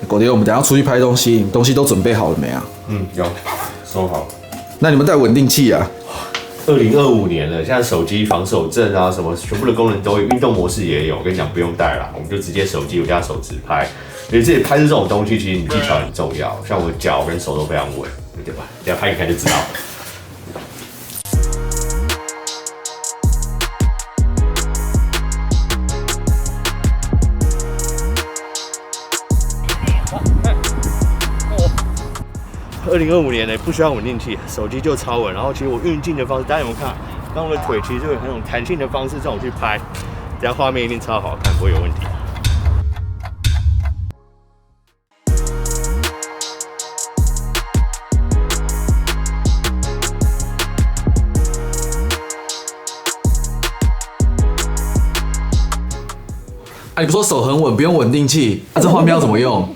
狗爹，我们等一下出去拍东西，东西都准备好了没啊？有，收好。那你们带稳定器啊？2025年了，现在手机防手震啊，什么全部的功能都有，运动模式也有。我跟你讲，不用带啦，我们就直接手机加手指拍。因为这里拍摄这种东西，其实你技巧很重要。像我脚跟手都非常稳，对吧？等一下拍一看就知道。2025年呢，不需要稳定器，手机就超稳。然后其实我运镜的方式，大家有没有看？刚我的腿其实就有很种弹性的方式让我去拍，等下画面一定超好看，不会有问题。你不说手很稳，不用稳定器，这画面要怎么用？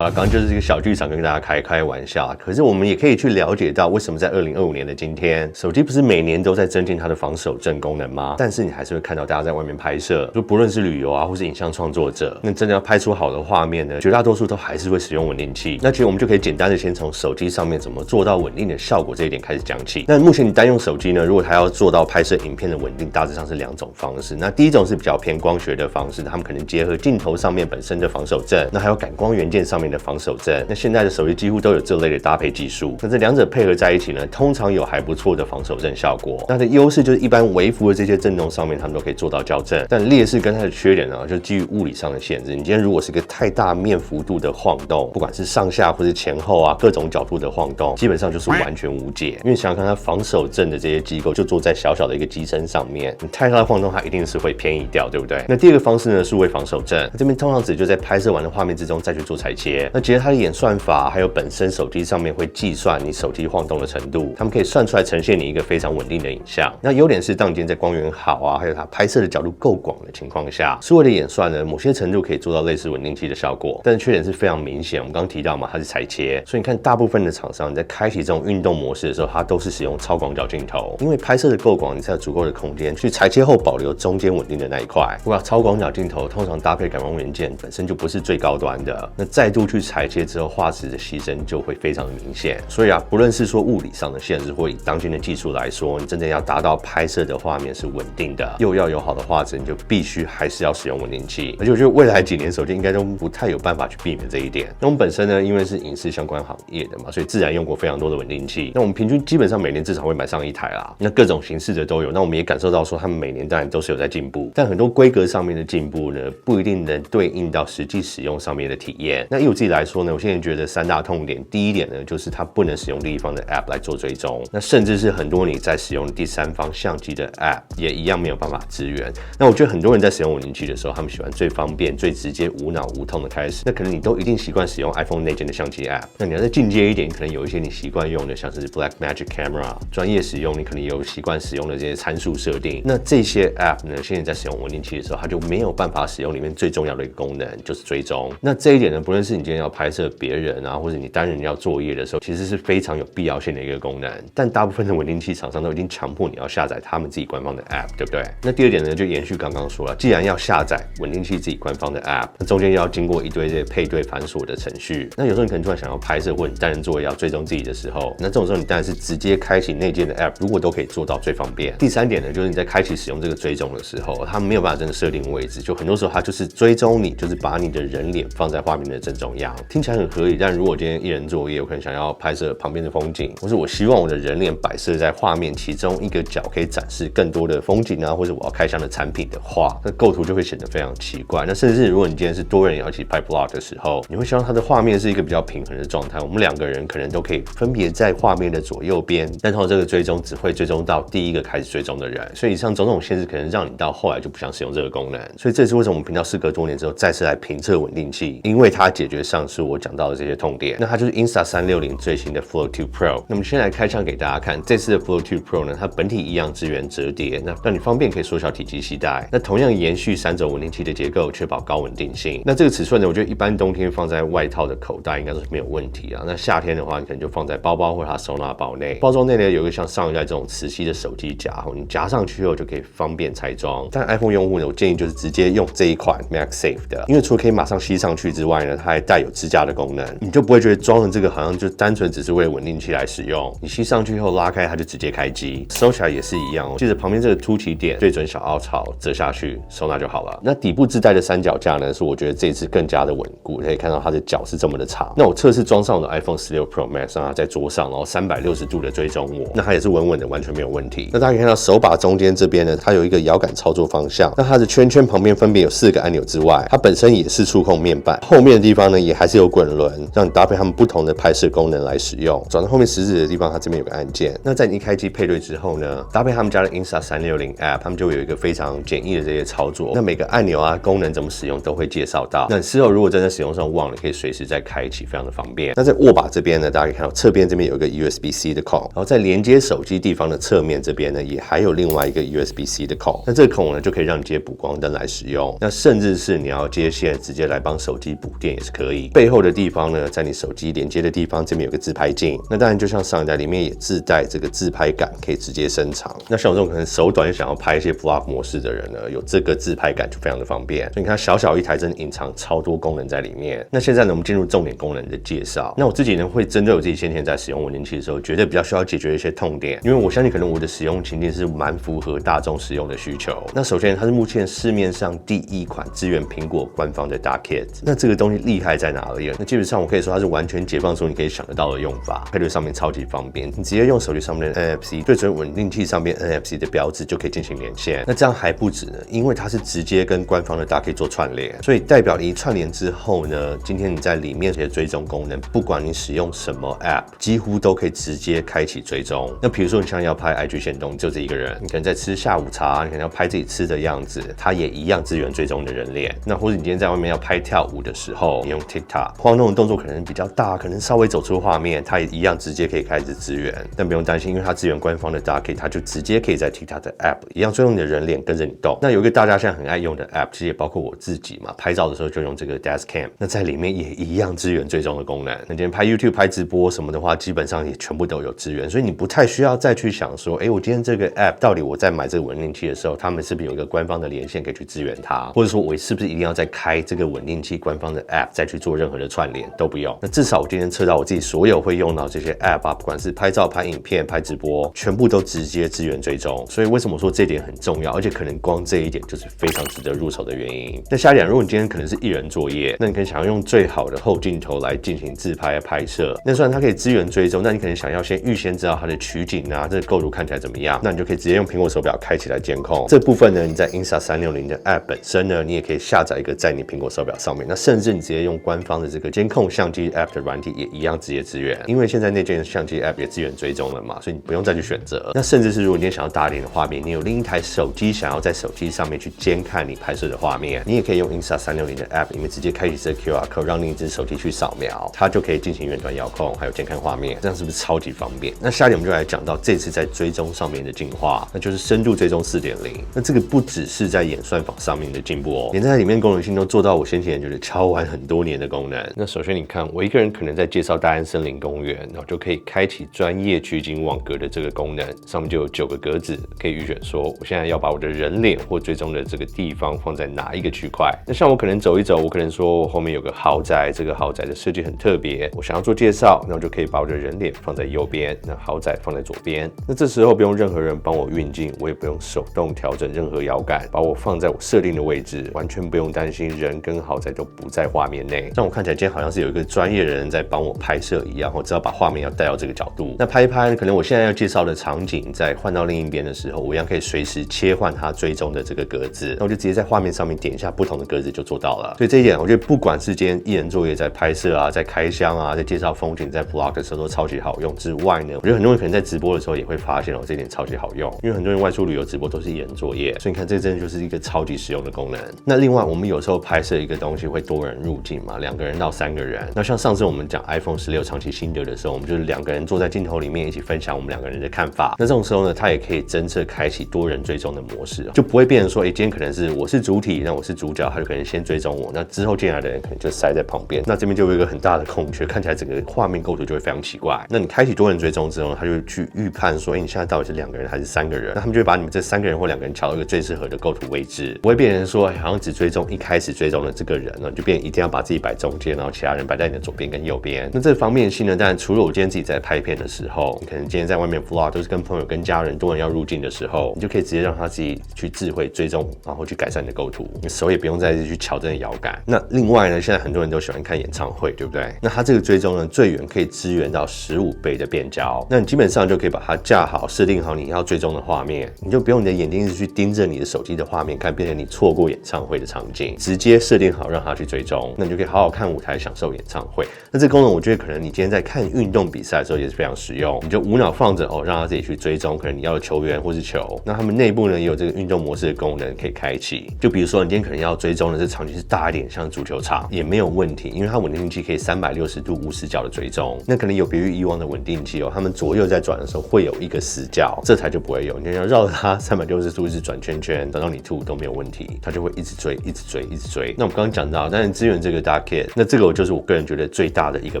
刚刚就是这个小剧场跟大家开玩笑，可是我们也可以去了解到，为什么在2025年的今天，手机不是每年都在增进它的防手震功能吗？但是你还是会看到大家在外面拍摄，就不论是旅游啊，或是影像创作者，那真的要拍出好的画面呢，绝大多数都还是会使用稳定器。那其实我们就可以简单的先从手机上面怎么做到稳定的效果这一点开始讲起。那目前你单用手机呢，如果它要做到拍摄影片的稳定，大致上是2种方式。那第一种是比较偏光学的方式，他们可能结合镜头上面本身的防手震，那还有感光元件上面的防手震，那现在的手机几乎都有这类的搭配技术。那这2者配合在一起呢，通常有还不错的防手震效果。那它的优势就是一般微幅的这些震动上面，他们都可以做到校正。但劣势跟它的缺点呢，就是基于物理上的限制。你今天如果是一个太大面幅度的晃动，不管是上下或是前后啊，各种角度的晃动，基本上就是完全无解。因为想想看，它防手震的这些机构就坐在小小的一个机身上面，你太大的晃动，它一定是会偏移掉，对不对？那第二个方式呢，数位防手震，这边通常指就在拍摄完的画面之中再去做裁切。那结合它的演算法，还有本身手机上面会计算你手机晃动的程度，他们可以算出来呈现你一个非常稳定的影像。那优点是，当你今天在光源好啊，还有它拍摄的角度够广的情况下，数位的演算呢，某些程度可以做到类似稳定器的效果。但是缺点是非常明显，我们刚刚提到嘛，它是裁切，所以你看大部分的厂商在开启这种运动模式的时候，它都是使用超广角镜头，因为拍摄的够广，你才有足够的空间去裁切后保留中间稳定的那一块。不过超广角镜头通常搭配感光元件本身就不是最高端的，那再度去裁切之后，画质的牺牲就会非常的明显。所以啊，不论是说物理上的限制，或以当今的技术来说，你真正要达到拍摄的画面是稳定的，又要有好的画质，你就必须还是要使用稳定器。而且我觉得未来几年手机应该都不太有办法去避免这一点。那我们本身呢，因为是影视相关行业的嘛，所以自然用过非常多的稳定器。那我们平均基本上每年至少会买上1台啦。那各种形式的都有。那我们也感受到说，他们每年当然都是有在进步，但很多规格上面的进步呢，不一定能对应到实际使用上面的体验。那以我自己来说呢，我现在觉得3大痛点，第一点呢，就是它不能使用另一方的 App 来做追踪，那甚至是很多你在使用第三方相机的 App 也一样没有办法支援。那我觉得很多人在使用稳定器的时候，他们喜欢最方便、最直接、无脑无痛的开始。那可能你都一定习惯使用 iPhone 内建的相机 App， 那你要再进阶一点，可能有一些你习惯用的，像是 Blackmagic Camera， 专业使用你可能有习惯使用的这些参数设定。那这些 App 呢，现在在使用稳定器的时候，它就没有办法使用里面最重要的一个功能，就是追踪。那这一点呢，不论是你今天要拍摄别人啊，或者你单人要作业的时候，其实是非常有必要性的一个功能。但大部分的稳定器厂商都已经强迫你要下载他们自己官方的 App， 对不对？那第二点呢，就延续刚刚说了，既然要下载稳定器自己官方的 App， 那中间又要经过一堆这些配对繁琐的程序。那有时候你可能突然想要拍摄，或者你单人作业要追踪自己的时候，那这种时候你当然是直接开启内建的 App， 如果都可以做到最方便。第三点呢，就是你在开启使用这个追踪的时候，它没有办法真的设定位置，就很多时候它就是追踪你，就是把你的人脸放在画面的正中央，听起来很合理。但如果今天一人作业，我可能想要拍摄旁边的风景，或是我希望我的人脸摆设在画面其中一个角，可以展示更多的风景啊，或者我要开箱的产品的话，那构图就会显得非常奇怪。那甚至如果你今天是多人要一起拍 vlog 的时候，你会希望它的画面是一个比较平衡的状态，我们2个人可能都可以分别在画面的左右边，但通常这个追踪只会追踪到第一个开始追踪的人，所以以上种种限制可能让你到后来就不想使用这个功能。所以这也是为什么我们频道事隔多年之后再次来评测稳定器，因为它解决决上述我讲到的这些痛点。那它就是 Insta360 最新的 Flow 2 Pro。那么先来开箱给大家看，这次的 Flow 2 Pro 呢，它本体一样支援折叠，那让你方便可以缩小体积携带。那同样延续3轴稳定器的结构，确保高稳定性。那这个尺寸呢，我觉得一般冬天放在外套的口袋应该都是没有问题啊。那夏天的话，你可能就放在包包或者它收纳包内。包装内呢有一个像上一代这种磁吸的手机夹，你夹上去后就可以方便拆装。但 iPhone 用户呢，我建议就是直接用这一款 MagSafe 的，因为除了可以马上吸上去之外呢，它还带有支架的功能，你就不会觉得装了这个好像就单纯只是为了稳定器来使用。你吸上去后拉开它就直接开机，收起来也是一样哦。记得旁边这个凸起点对准小凹槽折下去收纳就好了。那底部自带的三脚架呢，是我觉得这一次更加的稳固，可以看到它的脚是这么的长。那我测试装上我的 iPhone 16 Pro Max， 让它在桌上，然后360度的追踪我，那它也是稳稳的，完全没有问题。那大家可以看到手把中间这边呢，它有一个摇杆操作方向，那它的圈圈旁边分别有4个按钮之外，它本身也是触控面板，后面的地方呢也还是有滚轮，让你搭配它们不同的拍摄功能来使用。转到后面食指的地方，它这边有个按键。那在你一开机配对之后呢，搭配他们家的 Insta360 App， 他们就有一个非常简易的这些操作。那每个按钮啊、功能怎么使用都会介绍到。那你事后如果真的使用上忘了，可以随时再开启，非常的方便。那在握把这边呢，大家可以看到侧边这边有一个 USB-C 的孔，然后在连接手机地方的侧面这边呢，也还有另外一个 USB-C 的孔。那这个孔呢，就可以让你接补光灯来使用。那甚至是你要接线直接来帮手机补电也是可以。背后的地方呢，在你手机连接的地方这边有个自拍镜。那当然就像上一代里面也自带这个自拍杆，可以直接伸长。那像我这种可能手短想要拍一些 vlog 模式的人呢，有这个自拍杆就非常的方便。所以你看小小一台真的隐藏超多功能在里面。那现在呢，我们进入重点功能的介绍。那我自己呢会针对我自己先前在使用稳定器的时候，觉得比较需要解决一些痛点，因为我相信可能我的使用情境是蛮符合大众使用的需求。那首先它是目前市面上第一款支援苹果官方的 Dock Kit。那这个东西厉害在哪里？那基本上我可以说它是完全解放出你可以想得到的用法，配对上面超级方便，你直接用手机上面的 NFC 对准稳定器上面 NFC 的标志就可以进行连线。那这样还不止呢，因为它是直接跟官方的 Dock Kit 做串联，所以代表你一串联之后呢，今天你在里面这些追踪功能，不管你使用什么 App， 几乎都可以直接开启追踪。那比如说你像要拍 IG 限动，就这一个人，你可能在吃下午茶，你可能要拍自己吃的样子，它也一样支援追踪你的人脸。那或者你今天在外面要拍跳舞的时候，你用 TikTok， 晃动的动作可能比较大，可能稍微走出画面，它也一样直接可以开始支援。但不用担心，因为它支援官方的 Dock Kit， 它就直接可以在 TikTok 的 App 一样追踪你的人脸，跟着你动。那有一个大家现在很爱用的 App， 其实也包括我自己嘛，拍照的时候就用这个 Desk Cam， 那在里面也一样支援追踪的功能。那今天拍 YouTube 拍直播什么的话，基本上也全部都有支援，所以你不太需要再去想说，我今天这个 App 到底我在买这个稳定器的时候，他们是不是有一个官方的连线可以去支援它，或者说我是不是一定要再开这个稳定器官方的 App 再去做任何的串联，都不用。那至少我今天测到我自己所有会用到这些 App 啊，不管是拍照、拍影片、拍直播，全部都直接支援追踪。所以为什么说这点很重要，而且可能光这一点就是非常值得入手的原因。那下一点，如果你今天可能是艺人作业，那你可能想要用最好的后镜头来进行自拍拍摄，那虽然它可以支援追踪，但你可能想要预先知道它的取景啊，这个构图看起来怎么样，那你就可以直接用苹果手表开起来监控。这部分呢，你在 Insta360 的 App 本身呢，你也可以下载一个在你苹果手表上面，那甚至你直接用官方的这个监控相机 App 的软体也一样直接支援，因为现在内建相机 App 也支援追踪了嘛，所以你不用再去选择。那甚至是如果你今天想要大一点的画面，你有另一台手机想要在手机上面去监看你拍摄的画面，你也可以用 Insta360 的 App 里面直接开启这个 QR code， 让另一只手机去扫描，它就可以进行远端遥控，还有监看画面，这样是不是超级方便？那下一点我们就来讲到这次在追踪上面的进化，那就是深度追踪 4.0。那这个不只是在演算法上面的进步哦，连在里面功能性都做到我先前觉得敲完很多年的功能。那首先你看，我一个人可能在介绍大安森林公园，然后就可以开启专业取景网格的这个功能，上面就有9个格子，可以预选说我现在要把我的人脸或追踪的这个地方放在哪一个区块。那像我可能走一走，我可能说我后面有个豪宅，这个豪宅的设计很特别，我想要做介绍，那我就可以把我的人脸放在右边，那豪宅放在左边。那这时候不用任何人帮我运镜，我也不用手动调整任何摇杆，把我放在我设定的位置，完全不用担心人跟豪宅都不在画面内，让我看起来今天好像是有一个专业的人在帮我拍摄一样，我只要把画面要带到这个角度。那拍一拍，可能我现在要介绍的场景在换到另一边的时候，我一样可以随时切换它追踪的这个格子，那我就直接在画面上面点一下不同的格子就做到了。所以这一点我觉得不管是今天艺人作业在拍摄啊，在开箱啊，在介绍风景，在 vlog 的时候都超级好用之外呢，我觉得很多人可能在直播的时候也会发现这一点超级好用，因为很多人外出旅游直播都是艺人作业，所以你看这真的就是一个超级实用的功能。那另外我们有时候拍摄一个东西会多人入镜嘛，2个人到3个人。那像上次我们讲 iPhone 16长期心得的时候，我们就是2个人坐在镜头里面一起分享我们2个人的看法。那这种时候呢，它也可以侦测开启多人追踪的模式，就不会变成说，今天可能是我是主体，那我是主角，他就可能先追踪我，那之后进来的人可能就塞在旁边，那这边就有一个很大的空缺，看起来整个画面构图就会非常奇怪。那你开启多人追踪之后，他就去预判说，你现在到底是2个人还是3个人？那他们就会把你们这3个人或2个人调到一个最适合的构图位置，不会变成说，好像只追踪一开始追踪的这个人呢，就变一定要把自己摆中间，然后其他人摆在你的左边跟右边。那这方便性呢，当然除了我今天自己在拍片的时候，你可能今天在外面 vlog 都是跟朋友、跟家人多人要入境的时候，你就可以直接让他自己去智慧追踪，然后去改善你的构图，你手也不用再去调整摇杆。那另外呢，现在很多人都喜欢看演唱会，对不对？那它这个追踪呢，最远可以支援到15倍的变焦，那你基本上就可以把它架好，设定好你要追踪的画面，你就不用你的眼睛一直去盯着你的手机的画面看，变成你错过演唱会的场景，直接设定好让它去追踪，那你就可以好好看舞台，享受演唱会。那这个功能我觉得可能你今天在看运动比赛的时候也是非常实用，你就无脑放着让它自己去追踪，可能你要的球员或是球。那他们内部呢也有这个运动模式的功能可以开启，就比如说你今天可能要追踪的这场地是大一点，像足球场也没有问题，因为它稳定器可以360度无死角的追踪。那可能有别于以往的稳定器他们左右在转的时候会有一个死角，这台就不会有，你要绕着它360度一直转圈圈，等到你吐都没有问题，它就会一直追，一直追，一直追。那我们刚刚讲到，当然支援这个 Dark Kit， 那这个就是我个人觉得最大的一个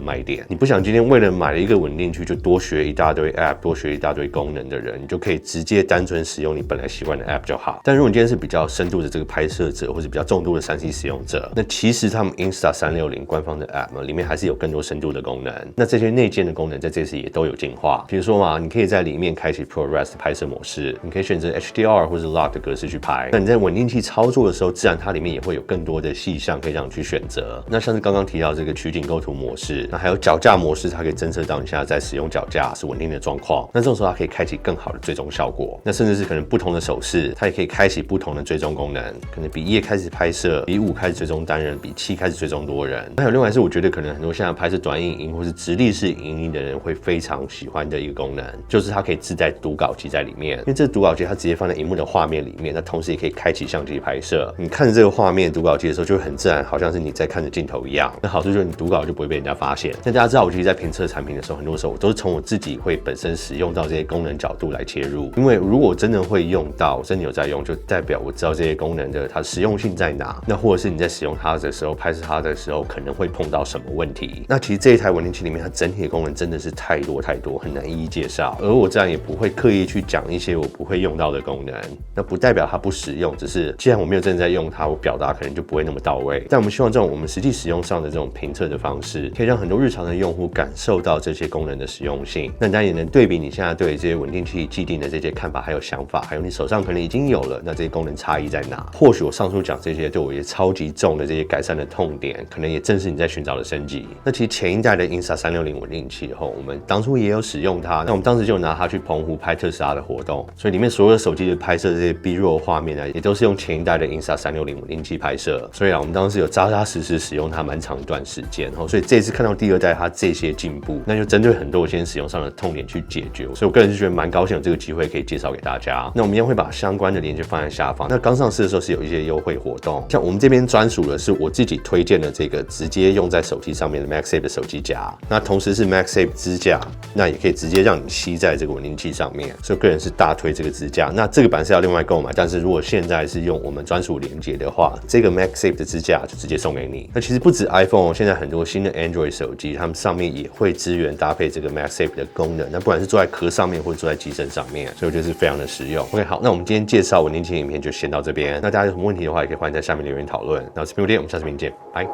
卖点。你不想今天为了买了一个稳定器就多学一大堆 App， 多学一大堆功能的人，你就可以直接单纯使用你本来习惯的 App 就好。但如果你今天是比较深度的这个拍摄者，或者比较重度的3C 使用者，那其实他们 Insta360 官方的 App 里面还是有更多深度的功能。那这些内建的功能在这次也都有进化，比如说嘛，你可以在里面开启 ProRes 拍摄模式，你可以选择 HDR 或者 LOG 的格式去拍。那你在稳定器操作的时候，自然它里面也会有更多的细项可以让你去选择。那像是刚刚提到这个取景构图模式，那还有脚架模式，它可以侦测到你现在在使用脚架是稳定的状况。那这种时候它可以开启更好的追踪效果。那甚至是可能不同的手势，它也可以开启不同的追踪功能，可能比1开始拍摄，比5开始追踪单人，比7开始追踪多人。那还有另外是我觉得可能很多现在拍摄短影音或是直立式影音的人会非常喜欢的一个功能，就是它可以自带读稿机在里面。因为这读稿机它直接放在荧幕的画面里面，那同时也可以开启相机拍摄。你看着这个画面读稿机的时候，就会很自然，好像是你在看着镜头一样。那好处就是你读稿就不会被人家发现。那大家知道，我其实在评测产品的时候，很多时候我都是从我自己会本身使用到这些功能角度来切入。因为如果我真的会用到，我真的有在用，就代表我知道这些功能的它实用性在哪。那或者是你在使用它的时候，拍摄它的时候，可能会碰到什么问题。那其实这一台稳定器里面，它整体的功能真的是太多太多，很难一一介绍。而我这样也不会刻意去讲一些我不会用到的功能，那不代表它不实用，只是既然我没有真的在用它，我表达可能就不会那么到位。但我们希望这种我们实际使用上的这种评测的方式，可以让很多日常的用户感受到这些功能的实用性。那当然也能对比你现在对这些稳定器既定的这些看法还有想法，还有你手上可能已经有了，那这些功能差异在哪？或许我上述讲这些对我也超级重的这些改善的痛点，可能也正是你在寻找的升级。那其实前一代的 Insta360 稳定器后，我们当初也有使用它，那我们当时就拿它去澎湖拍特斯拉的活动，所以里面所有的手机的拍摄这些 B-roll 画面呢，也都是用前一代的 Insta360 稳定器拍摄。所以我们当时有扎扎实实使用它蛮长一段时间，所以这一次看到第2代它这些进步，那就针对很多我现在使用上的痛点去解决。所以我个人是觉得蛮高兴有这个机会可以介绍给大家。那我们一样会把相关的链接放在下方。那刚上市的时候是有一些优惠活动，像我们这边专属的是我自己推荐的这个直接用在手机上面的 MagSafe 的手机夹，那同时是 MagSafe 支架，那也可以直接让你吸在这个稳定器上面，所以我个人是大推这个支架。那这个版是要另外购买，但是如果现在是用我们专属连结的话，这个 MagSafe 的支架就直接送给你。那其实不止 iPhone， 现在很多新的 Android 手机，他们上面也会支援搭配这个 MagSafe 的功能。那不管是坐在壳上面或者坐在机身上面，所以我觉得是非常的实用。OK， 好，那我们今天介绍稳定器影片就先到这边。那大家有什么问题的话，也可以欢迎在下面留言讨论。那我是 P5D，我们下次影片见，拜。